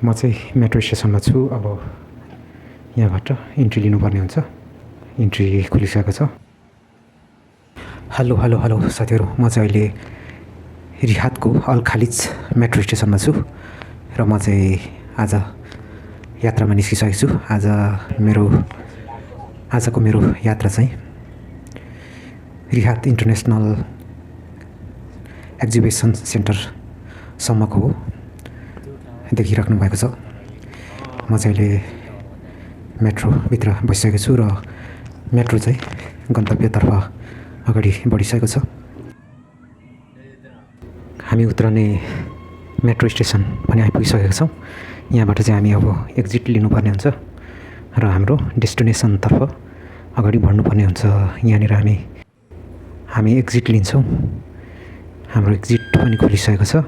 म चाहिँ मेट्रो स्टेसनमा छु। अब यहाँबाट इन्ट्री लिनुपर्ने हुन्छ। इन्ट्री खुलिसकेको छ। हेलो हेलो हेलो साथीहरू, म चाहिँ अहिले रिहादको अल खालिज मेट्रो स्टेसनमा छु र म चाहिँ आज यात्रामा निस्किसकेको छु। आजको मेरो यात्रा चाहिँ रिहाद इन्टरनेसनल एक्जिबिसन सेन्टरसम्मको हो। देखिराख्नु भएको छ। म चाहिँ अहिले मेट्रोभित्र बसिसकेको छु र मेट्रो चाहिँ गन्तव्यतर्फ अगाडि बढिसकेको छ। हामी उत्रने मेट्रो स्टेसन पनि आइपुगिसकेका छौँ। यहाँबाट चाहिँ हामी अब एक्जिट लिनुपर्ने हुन्छ र हाम्रो डेस्टिनेसनतर्फ अगाडि बढ्नुपर्ने हुन्छ। यहाँनिर हामी एक्जिट लिन्छौँ। हाम्रो एक्जिट पनि खुलिसकेको छ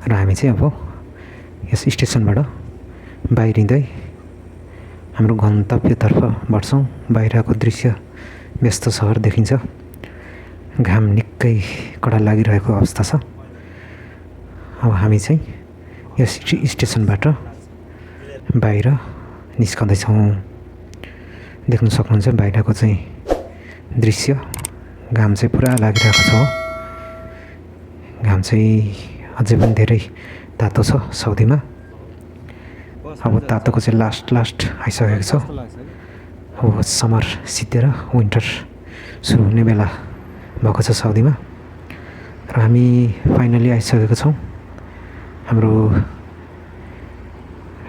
र हामी चाहिँ अब यस स्टेसनबाट बाहिरिँदै हाम्रो गन्तव्यतर्फ बढ्छौँ। बाहिरको दृश्य व्यस्त सहर देखिन्छ। घाम निकै कडा लागिरहेको अवस्था छ। अब हामी चाहिँ यस स्टेसनबाट बाहिर निस्कँदैछौँ। देख्न सक्नुहुन्छ बाहिरको चाहिँ दृश्य। घाम चाहिँ पुरा लागिरहेको छ। घाम चाहिँ अझै पनि धेरै तातो छ साउदीमा। अब तातोको चाहिँ लास्ट आइसकेको छ। अब समर सिद्धिएर विन्टर सुरु हुने बेला भएको छ साउदीमा र हामी फाइनली आइसकेको छौँ हाम्रो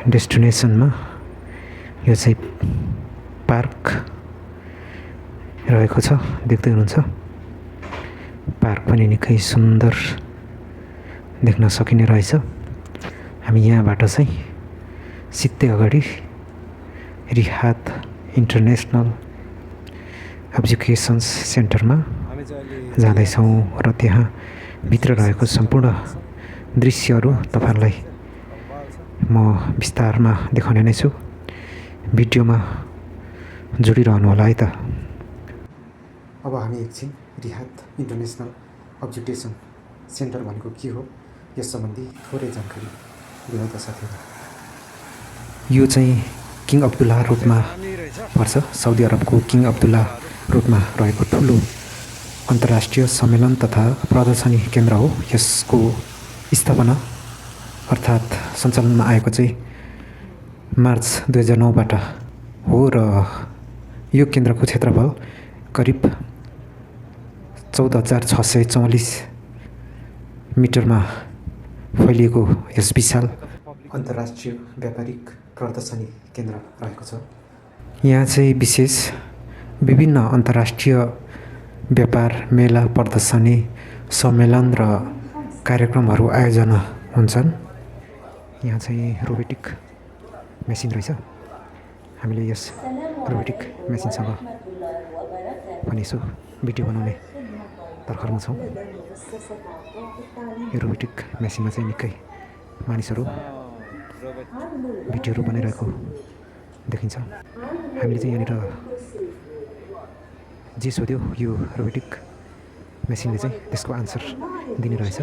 डेस्टिनेसनमा। यो चाहिँ पार्क रहेको छ, देख्दै हुनुहुन्छ। पार्क पनि निकै सुन्दर देख्न सकिने रहेछ। हामी यहाँबाट चाहिँ सिधै अगाडि रिहाद इन्टरनेसनल एजुकेसन सेन्टरमा जाँदैछौँ र त्यहाँ भित्र रहेको सम्पूर्ण दृश्यहरू तपाईँहरूलाई म विस्तारमा देखाउने नै छु। भिडियोमा जोडिरहनु होला है त। अब हामी एकछिन रिहाद इन्टरनेसनल एजुकेसन सेन्टर भनेको के हो यस सम्बन्धी थोरै जानकारी दिनु त साथीहरू। यो चाहिँ किङ अब्दुल्ला रोडमा पर्छ। साउदी अरबको किङ अब्दुल्ला रोडमा रहेको ठुलो अन्तर्राष्ट्रिय सम्मेलन तथा प्रदर्शनी केन्द्र हो। यसको स्थापना अर्थात् सञ्चालनमा आएको चाहिँ मार्च 2009बाट हो र यो केन्द्रको क्षेत्रफल करिब 14,644 मिटरमा फैलिएको यस विशाल अन्तर्राष्ट्रिय व्यापारिक प्रदर्शनी केन्द्र रहेको छ। यहाँ चाहिँ विशेष विभिन्न अन्तर्राष्ट्रिय व्यापार मेला, प्रदर्शनी, सम्मेलन र कार्यक्रमहरू आयोजना हुन्छन्। यहाँ चाहिँ रोबोटिक मेसिन रहेछ। हामीले यस रोबोटिक मेसिनसँग पनि यसो भिडियो बनाउने तर्खरमा छौँ। यो रोबोटिक मेसिनमा चाहिँ निकै मानिसहरू भिडियोहरू बनाइरहेको देखिन्छ। हामीले चाहिँ यहाँनिर जे सोध्यो यो रोबोटिक मेसिनले चाहिँ त्यसको आन्सर दिने रहेछ।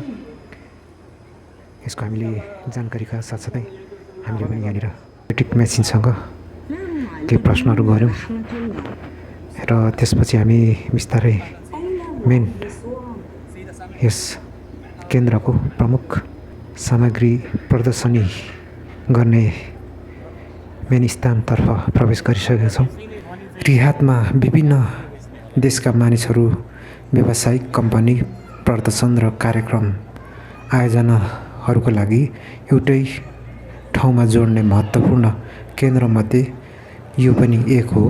यसको हामीले जानकारीका साथसाथै हामीले पनि यहाँनिर रोबोटिक मेसिनसँग केही प्रश्नहरू गऱ्यौँ र त्यसपछि हामी बिस्तारै मेन यस केन्द्रको प्रमुख सामग्री प्रदर्शनी गर्ने मेन स्थानतर्फ प्रवेश गरिसकेका छौँ। रिहादमा विभिन्न देशका मानिसहरू व्यावसायिक कम्पनी प्रदर्शन र कार्यक्रम आयोजनाहरूको लागि एउटै ठाउँमा जोड्ने महत्त्वपूर्ण केन्द्रमध्ये यो पनि एक हो।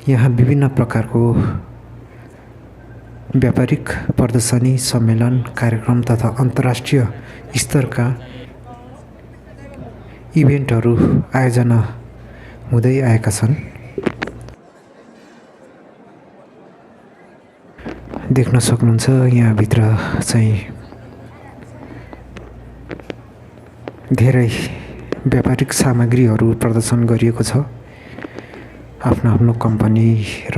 यहाँ विभिन्न प्रकारको व्यापारिक प्रदर्शनी, सम्मेलन, कार्यक्रम तथा अन्तर्राष्ट्रिय स्तरका इभेन्टहरू आयोजना हुँदै आएका छन्। देख्न सक्नुहुन्छ यहाँभित्र चाहिँ धेरै व्यापारिक सामग्रीहरू प्रदर्शन गरिएको छ। आफ्नो कम्पनी र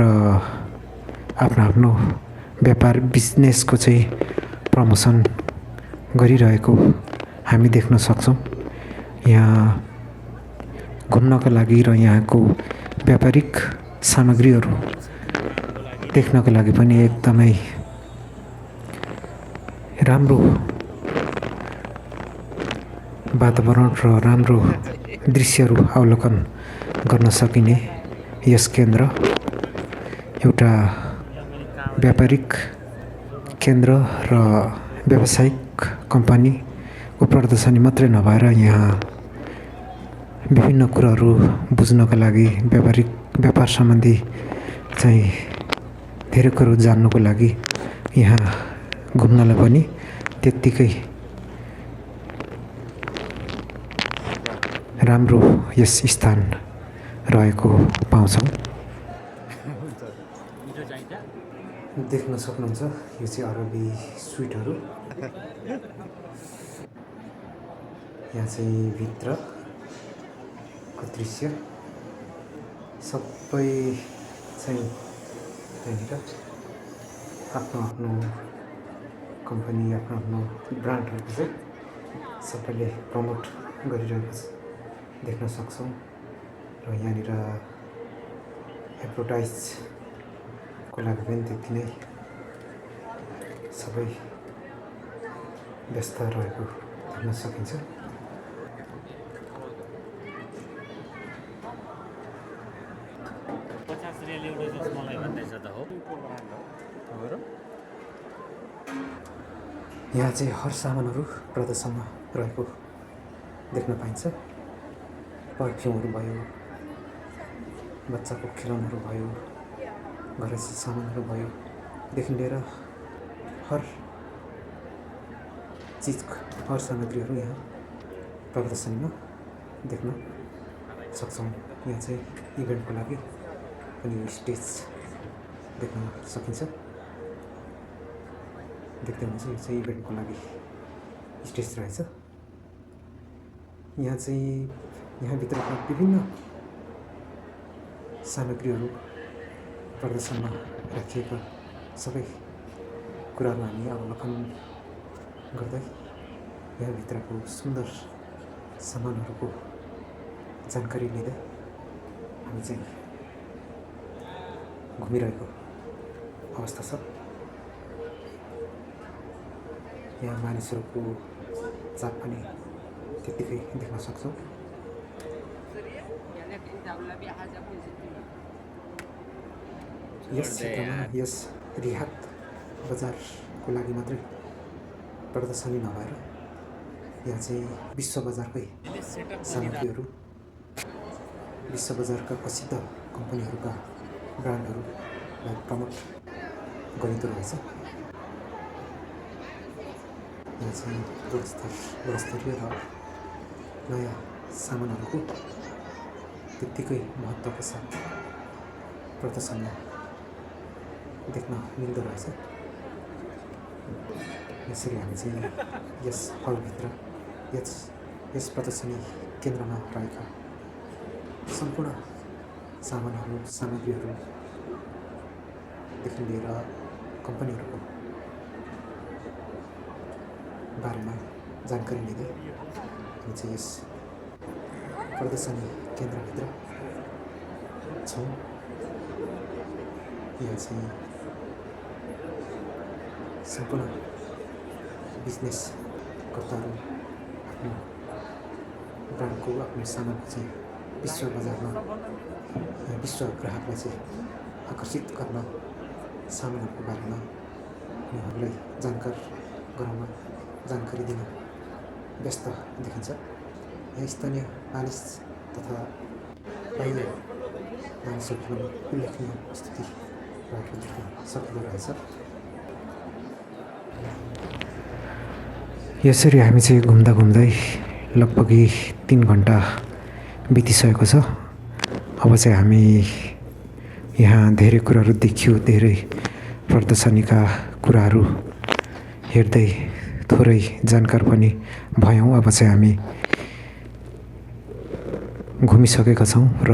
आफ्नो व्यापार बिजनेसको चाहिँ प्रमोसन गरिरहेको हामी देख्न सक्छौँ। यहाँ घुम्नको लागि र यहाँको व्यापारिक सामग्रीहरू देख्नको लागि पनि एकदमै राम्रो वातावरण र राम्रो दृश्यहरू अवलोकन गर्न सकिने यस केन्द्र एउटा व्यापारिक केन्द्र र व्यावसायिक कम्पनीको प्रदर्शनी मात्रै नभएर यहाँ विभिन्न कुराहरू बुझ्नको लागि व्यापार सम्बन्धी चाहिँ धेरै कुरो जान्नको लागि यहाँ घुम्नलाई पनि त्यत्तिकै राम्रो यस स्थान रहेको पाउँछौँ। देख्न सक्नुहुन्छ यो चाहिँ अरबी स्विटहरू। यहाँ चाहिँ भित्रको दृश्य सबै चाहिँ त्यहाँनिर आफ्नो आफ्नो कम्पनी आफ्नो आफ्नो ब्रान्डहरूको चाहिँ सबैले प्रमोट गरिरहेको देख्न सक्छौँ र यहाँनिर एडभर्टाइजको लागि पनि त्यति नै सबै व्यस्त रहेको देख्न सकिन्छ। यहाँ चाहिँ हर सामानहरू प्रदर्शनमा रहेको देख्न पाइन्छ। पर्फ्युमहरू भयो, बच्चाको खेलौनाहरू भयो, घरेलु सामानहरू भयो, देखि लिएर हर चिजको हर सामग्रीहरू यहाँ प्रदर्शनीमा देख्न सक्छौँ। यहाँ चाहिँ इभेन्टको लागि पनि स्टेज देख्न सकिन्छ। देख्दै हुनुहुन्छ यो चाहिँ इभेन्टको लागि स्टेज रहेछ। यहाँ चाहिँ यहाँभित्रका विभिन्न सामग्रीहरू प्रदर्शनमा राखिएका सबै कुराहरू हामी अवलोकन गर्दै यहाँभित्रको सुन्दर सामानहरूको जानकारी लिँदै हामी चाहिँ घुमिरहेको अवस्था छ। यहाँ मानिसहरूको चाप पनि त्यत्तिकै देख्न सक्छौँ। यस क्षेत्रमा यस रिहात बजारको लागि मात्रै प्रदर्शनी नभएर यहाँ चाहिँ विश्व बजारकै सामग्रीहरू, विश्व बजारका प्रसिद्ध कम्पनीहरूका ब्रान्डहरूलाई प्रमोट गरिँदो रहेछ। यहाँ चाहिँ गुणस्तरीय र नयाँ सामानहरूको त्यत्तिकै महत्त्वको साथ प्रदर्शनमा देख्न मिल्दो रहेछ। यसरी हामी चाहिँ यस हलभित्र यस प्रदर्शनी केन्द्रमा रहेका सम्पूर्ण सामग्रीहरूदेखि लिएर कम्पनीहरूको बारेमा जानकारी लिँदै हामी चाहिँ यस प्रदर्शनी केन्द्रभित्र छौँ। यहाँ चाहिँ सम्पूर्ण बिजनेसकर्ताहरू आफ्नो ब्रान्डको आफ्नो सामानको चाहिँ विश्व बजारमा विश्व ग्राहकलाई चाहिँ आकर्षित गर्न सामानहरूको बारेमा उनीहरूलाई जानकारी दिन व्यस्त देखिन्छ। यहाँ स्थानीय मानिस तथा बाहिर मानिसहरूको पनि उल्लेखनीय उपस्थिति रहेको देख्न सकिँदो रहेछ। यसरी हामी चाहिँ घुम्दा घुम्दै लगभग 3 घन्टा बितिसकेको छ। अब चाहिँ हामी यहाँ धेरै कुराहरू देखियो, धेरै प्रदर्शनीका कुराहरू हेर्दै थोरै जानकार पनि भयौँ। अब चाहिँ हामी घुमिसकेका छौँ र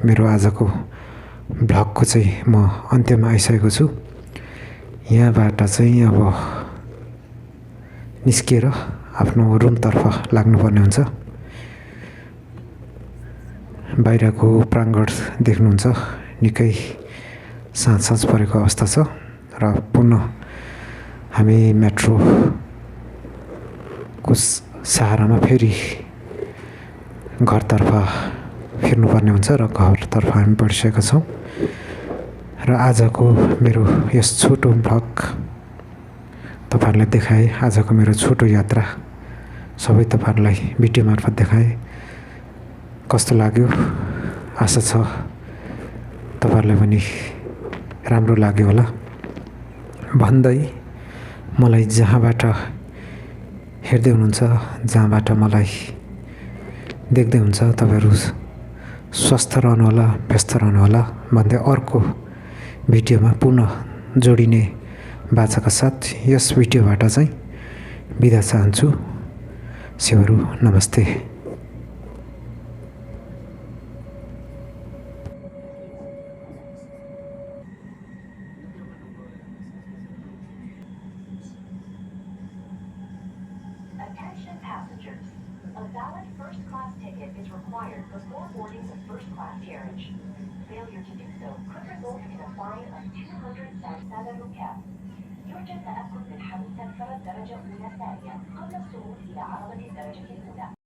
मेरो आजको भ्लगको चाहिँ म अन्त्यमा आइसकेको छु। यहाँबाट चाहिँ अब निस्किएर आफ्नो रुमतर्फ लाग्नुपर्ने हुन्छ। बाहिरको प्राङ्गण देख्नुहुन्छ, निकै साँझ परेको अवस्था छ र पुनः हामी मेट्रोको सहारामा फेरि घरतर्फ फिर्नुपर्ने हुन्छ र घरतर्फ हामी बढिसकेका छौँ। र आजको मेरो यस छोटो भ्लग तपाईँहरूलाई देखाएँ। आजको मेरो छोटो यात्रा सबै तपाईँहरूलाई भिडियो मार्फत देखाएँ। कस्तो लाग्यो? आशा छ तपाईँहरूलाई पनि राम्रो लाग्यो होला भन्दै मलाई जहाँबाट हेर्दै हुनुहुन्छ, जहाँबाट मलाई देख्दै हुन्छ, तपाईँहरू स्वस्थ रहनुहोला, व्यस्त रहनुहोला भन्दै अर्को भिडियोमा पुनः जोडिने बाचाका साथ यस भिडियोबाट चाहिँ बिदा चाहन्छु। सेवाहरू नमस्ते। Attention passengers. A valid first-class ticket is required before boarding the first-class carriage. Failure to do so could result in a fine of 207 rupiah. يرجى التأكد من حمل تذكرة درجة أولى ثانية قبل الصعود إلى عربة الدرجة الأولى.